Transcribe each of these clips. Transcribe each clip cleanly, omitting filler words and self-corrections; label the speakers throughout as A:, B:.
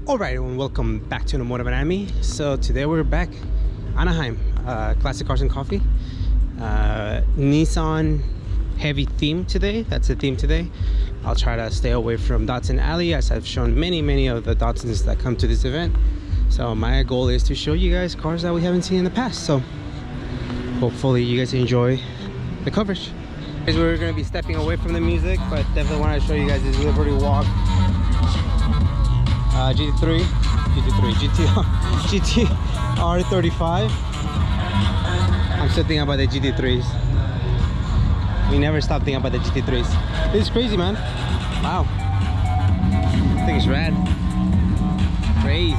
A: Alright everyone, welcome back to Automotive Anatomy. So today we're back Anaheim, classic cars and coffee. Nissan heavy theme today. That's the theme today. I'll try to stay away from Datsun Alley, as I've shown many of the Datsuns that come to this event. So my goal is to show you guys cars that we haven't seen in the past, so hopefully you guys enjoy the coverage. We're going to be stepping away from the music, but definitely want to show you guys this Liberty Walk GTR 35. I'm still thinking about the GT3s. We never stop thinking about the GT3s. This is crazy, man. Wow. I think it's rad. Crazy.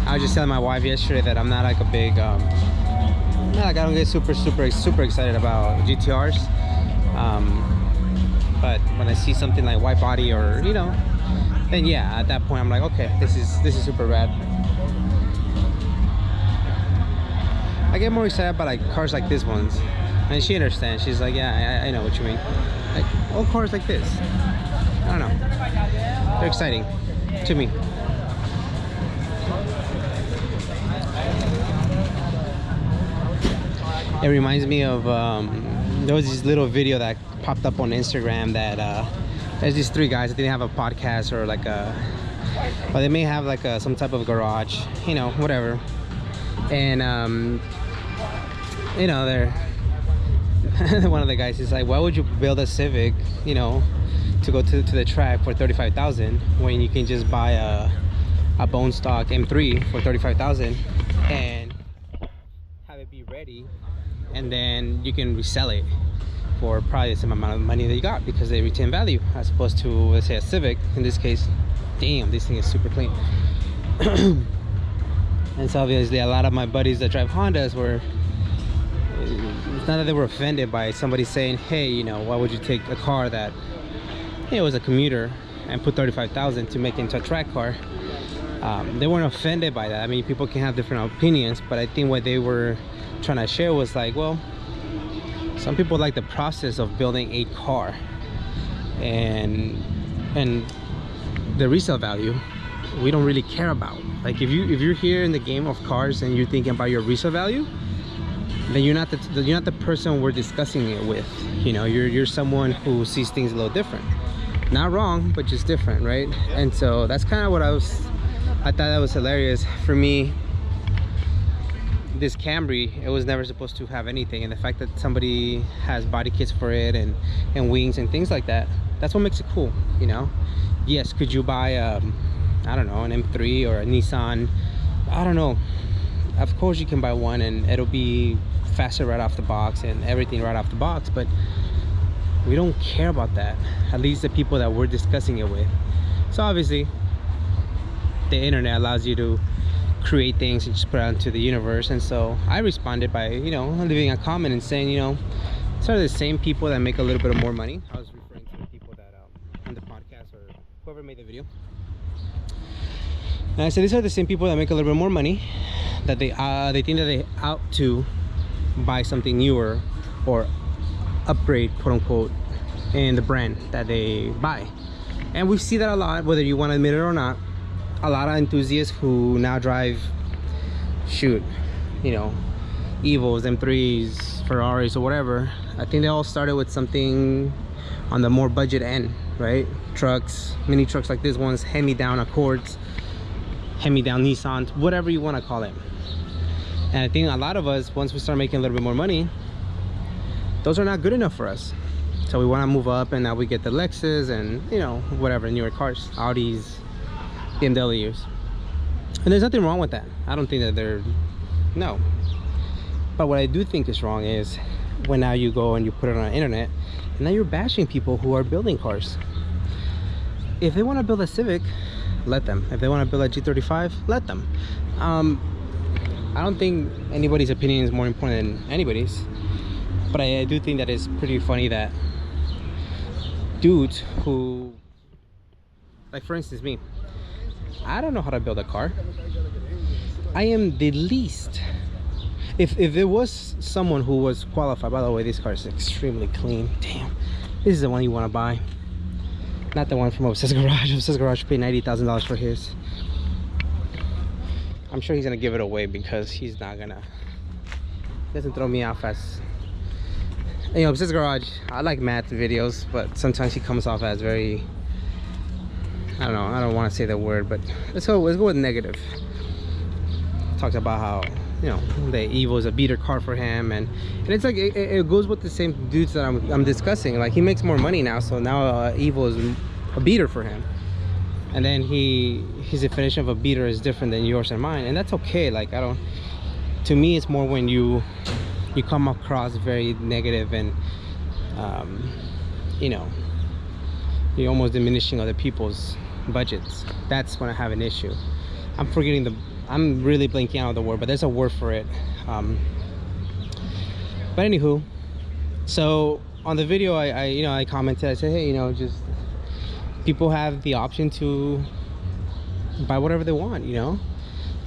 A: I was just telling my wife yesterday that I'm not like a big I don't get super excited about GTRs. But when I see something like white body or then yeah, at that point I'm like, okay, this is super rad. I get more excited about like cars like this ones, and she understands. She's like, yeah, I know what you mean. Like all cars like this, I don't know, they're exciting to me. It reminds me of there was this little video that popped up on Instagram that there's these three guys. I think they have a podcast or like or they may have like some type of garage, whatever. And they're one of the guys is like, why would you build a Civic, to go to the track for $35,000 when you can just buy a bone stock M3 for $35,000 and have it be ready, and then you can resell it for probably the same amount of money that you got, because they retain value, as opposed to, let's say, a Civic in this case. Damn, this thing is super clean. And so obviously a lot of my buddies that drive Hondas were, it's not that they were offended by somebody saying, hey, why would you take a car that was a commuter and put $35,000 to make it into a track car. They weren't offended by that. I mean, people can have different opinions, but I think what they were trying to share was like, well, some people like the process of building a car, and the resale value we don't really care about. Like if you're here in the game of cars and you're thinking about your resale value, then you're not the person we're discussing it with. You're someone who sees things a little different. Not wrong, but just different, right? And so that's kind of what I thought that was hilarious. For me, this Camry, it was never supposed to have anything, and the fact that somebody has body kits for it and wings and things like that, that's what makes it cool. Yes, could you buy I don't know, an M3 or a Nissan? I don't know. Of course you can buy one and it'll be faster right off the box and everything right off the box, but we don't care about that, at least the people that we're discussing it with. So obviously the internet allows you to create things and just put it out into the universe, and so I responded by leaving a comment and saying, sort of the same people that make a little bit of more money. I was referring to the people that on the podcast or whoever made the video, and I said these are the same people that make a little bit more money, that they think that they out to buy something newer or upgrade, quote unquote, in the brand that they buy. And we see that a lot, whether you want to admit it or not. A lot of enthusiasts who now drive, Evos, M3s, Ferraris, or whatever, I think they all started with something on the more budget end, right? Trucks, mini trucks like this ones, hand-me-down Accords, hand-me-down Nissans, whatever you want to call it. And I think a lot of us, once we start making a little bit more money, those are not good enough for us. So we want to move up, and now we get the Lexus and whatever, newer cars, Audis, BMWs. And there's nothing wrong with that. I don't think that no. But what I do think is wrong is when now you go and you put it on the internet, and now you're bashing people who are building cars. If they want to build a Civic, let them. If they want to build a G35, let them. I don't think anybody's opinion is more important than anybody's, but I do think that it's pretty funny that dudes who, like for instance me, I don't know how to build a car. I am the least. If there was someone who was qualified, by the way, this car is extremely clean. Damn, this is the one you want to buy. Not the one from Obsessed Garage. Obsessed Garage paid $90,000 for his. I'm sure he's gonna give it away because he's not gonna, he doesn't throw me off as, you know, Obsessed Garage, I like Matt's videos, but sometimes he comes off as very, I don't know, I don't want to say the word, but let's go with negative. Talks about how, you know, the Evo is a beater car for him, and it's like it goes with the same dudes that I'm discussing. Like, he makes more money now, so now Evo is a beater for him, and then his definition of a beater is different than yours and mine, and that's okay. Like, I don't, to me it's more when you come across very negative and you know, you're almost diminishing other people's budgets. That's when I have an issue. I'm really blanking out the word, but there's a word for it. But anywho, so on the video I commented, I said, hey, you know, just people have the option to buy whatever they want, you know.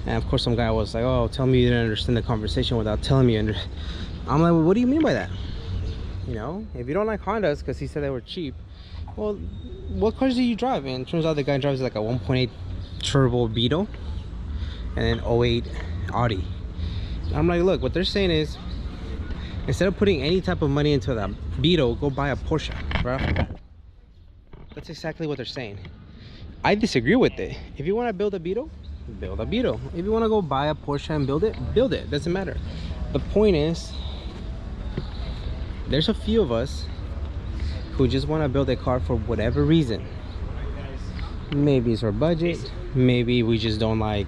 A: And of course some guy was like, oh, tell me you didn't understand the conversation without telling me. I'm like, well, what do you mean by that? You know, if you don't like Hondas because he said they were cheap, well, what cars do you drive? And it turns out the guy drives like a 1.8 turbo Beetle and an 08 Audi. I'm like, look, what they're saying is, instead of putting any type of money into that Beetle, go buy a Porsche, bro. That's exactly what they're saying. I disagree with it. If you want to build a Beetle, build a Beetle. If you want to go buy a Porsche and build it, doesn't matter. The point is, there's a few of us who just want to build a car for whatever reason. Maybe it's our budget, maybe we just don't like,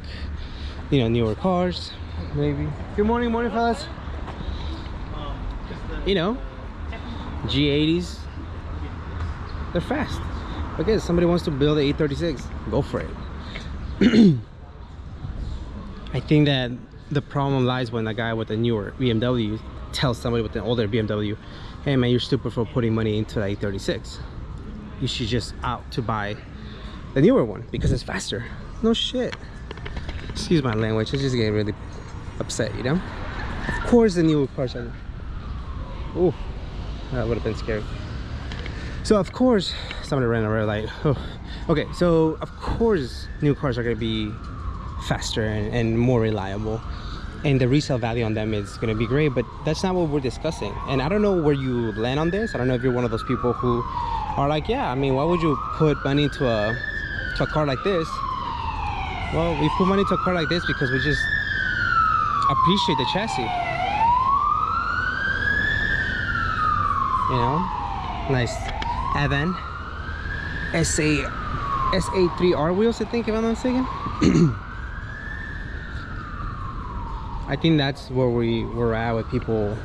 A: you know, newer cars, maybe. Good morning fellas. You know, G80s, they're fast. Okay, somebody wants to build an 836, go for it. I think that the problem lies when a guy with a newer BMW tells somebody with an older BMW, hey man, you're stupid for putting money into the 836. You should just out to buy the newer one because it's faster. No shit. Excuse my language, it's just getting really upset, you know. Of course the newer cars are, ooh, that would have been scary. So of course somebody ran a red light. Oh. Okay, so of course new cars are going to be faster and more reliable, and the resale value on them is going to be great, but that's not what we're discussing. And I don't know where you land on this. I don't know if you're one of those people who are like, yeah, I mean, why would you put money into a car like this? Well, we put money into a car like this because we just appreciate the chassis, you know. Nice Evan SA3R wheels, I think, if I'm not mistaken. I think that's where we're at with people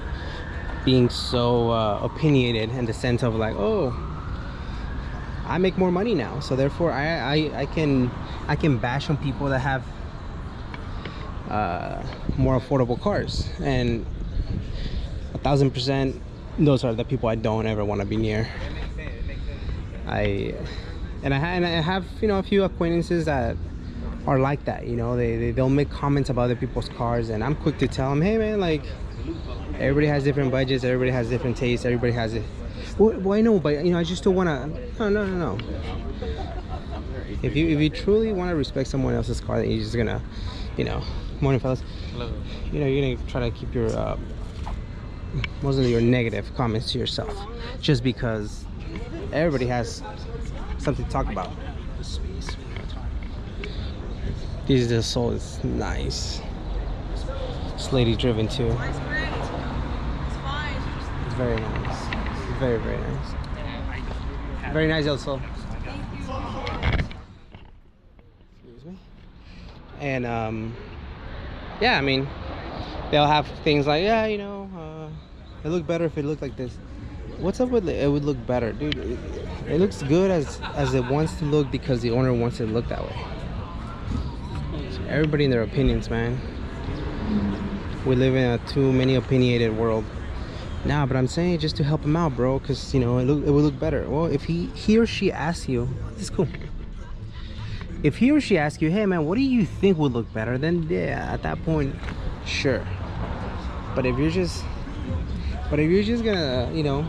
A: being so opinionated, in the sense of like, oh, I make more money now, so therefore I can bash on people that have more affordable cars. And 1000%, those are the people I don't ever want to be near. I have, you know, a few acquaintances that are like that, you know. They'll make comments about other people's cars, and I'm quick to tell them, hey man, like, everybody has different budgets, everybody has different tastes, everybody has it. Well, I know, but you know, I just don't want to. No. If you truly want to respect someone else's car, then you're just gonna, you know. Morning, fellas. Hello. You know, you're gonna try to keep your most of your negative comments to yourself, just because everybody has something to talk about. The Soul is nice. It's lady driven too. It's very nice. Very nice. Very nice, El Sol. Excuse me. And yeah, I mean, they'll have things like, yeah, you know, it look better if it looked like this. What's up with it would look better, dude? It looks good as it wants to look because the owner wants it to look that way. So everybody in their opinions, man. We live in a too many opinionated world. Nah, but I'm saying just to help him out, bro, because, you know, it would look better. Well, if he or she asks you, it's cool. If he or she asks you, hey man, what do you think would look better, then yeah, at that point, sure. But if you're just gonna, you know,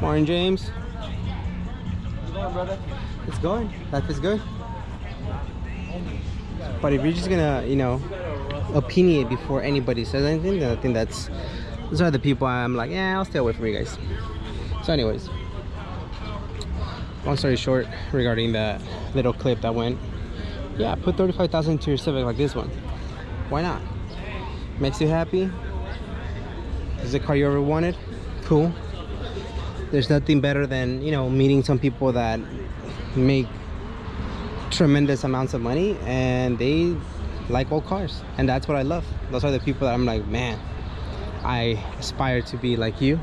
A: Morning, James.
B: going, brother?
A: It's going. Life is good. But if you're just gonna, you know, opinionate before anybody says anything, then I think those are the people I'm like, yeah, I'll stay away from you guys. So anyways, long story short, regarding that little clip that went, yeah, put 35,000 into your Civic like this one. Why not? Makes you happy. Is the car you ever wanted? Cool. There's nothing better than, you know, meeting some people that make tremendous amounts of money and they like old cars, and that's what I love. Those are the people that I'm like, man, I aspire to be like you,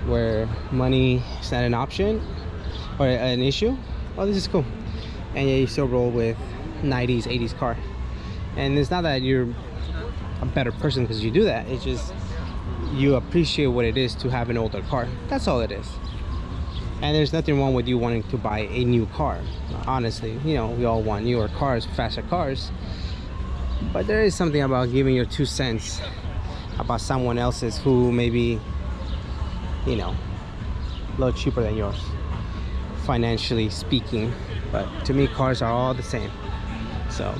A: where money is not an option or an issue. Oh, this is cool. And yeah, you still roll with 90s 80s car, and it's not that you're a better person because you do that. It's just you appreciate what it is to have an older car. That's all it is. And there's nothing wrong with you wanting to buy a new car. Honestly, you know, we all want newer cars, faster cars, but there is something about giving your 2 cents about someone else's who maybe, you know, a little cheaper than yours, financially speaking. But to me, cars are all the same. So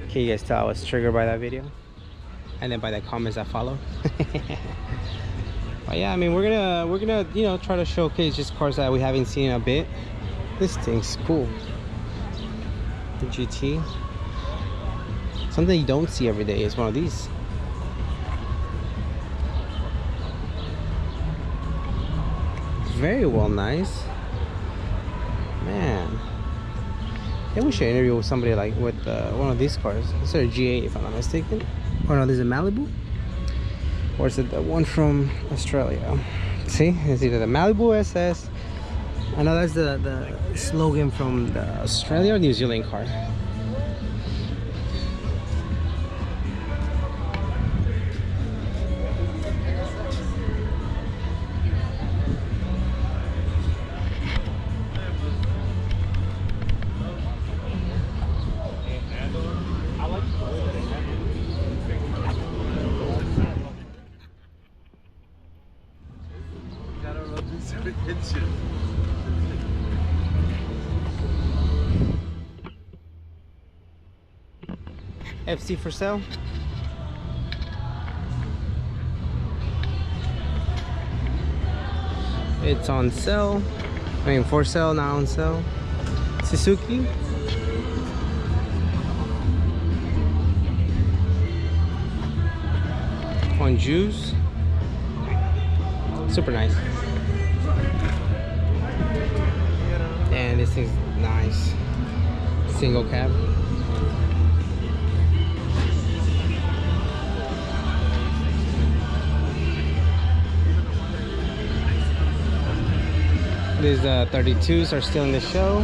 A: can you guys tell I was triggered by that video, and then by the comments that followed? But yeah, I mean, we're gonna you know, try to showcase just cars that we haven't seen in a bit. This thing's cool. The GT. Something you don't see every day is one of these. Very well, nice. Man, I wish I interview with somebody like with one of these cars. This is a G8 if I'm not mistaken. Or no, this is a Malibu. Or is it the one from Australia? See, it's either the Malibu SS. I know that's the slogan from the Australia or New Zealand car. FC for sale. It's on sale. I mean, for sale, not on sale. Suzuki. On juice. Super nice. And this thing's nice. Single cab. These 32s are still in the show.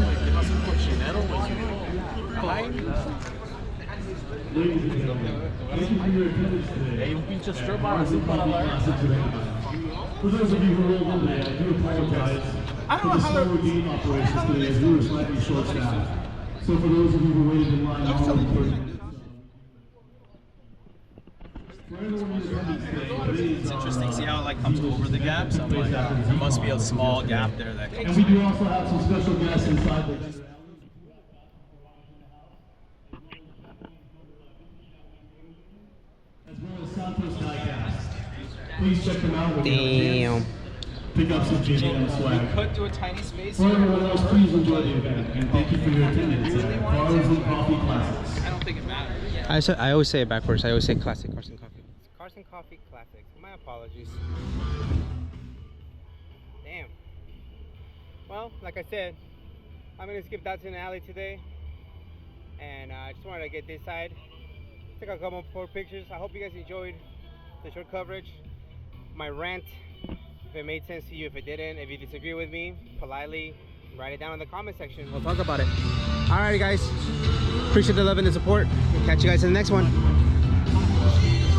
C: For those of you who rolled in today, I do apologize for the slow game operations today as we were slightly short-staffed. So for those of you who waited in line,
B: It's interesting. See how it like comes over the gap? So I'm like, there must be a small gap there that comes.
C: And we do also have some special guests inside the as well as Santos Diecast. Please check them out.
A: Damn.
C: Pick up some GM swag.
B: Could do a tiny space.
C: For everyone else, please enjoy the event and thank you for your attendance at Cars and Coffee Classics.
B: I don't think it matters.
A: I always say it backwards. I always say classic Cars and Coffee. Cars and Coffee Classic. My apologies. Damn. Well, like I said, I'm gonna skip that in the alley today, and I just wanted to get this side. Took a couple more pictures. I hope you guys enjoyed the short coverage. My rant. If it made sense to you, if it didn't, if you disagree with me, politely write it down in the comment section. We'll talk about it. Alrighty, guys. Appreciate the love and the support. Catch you guys in the next one.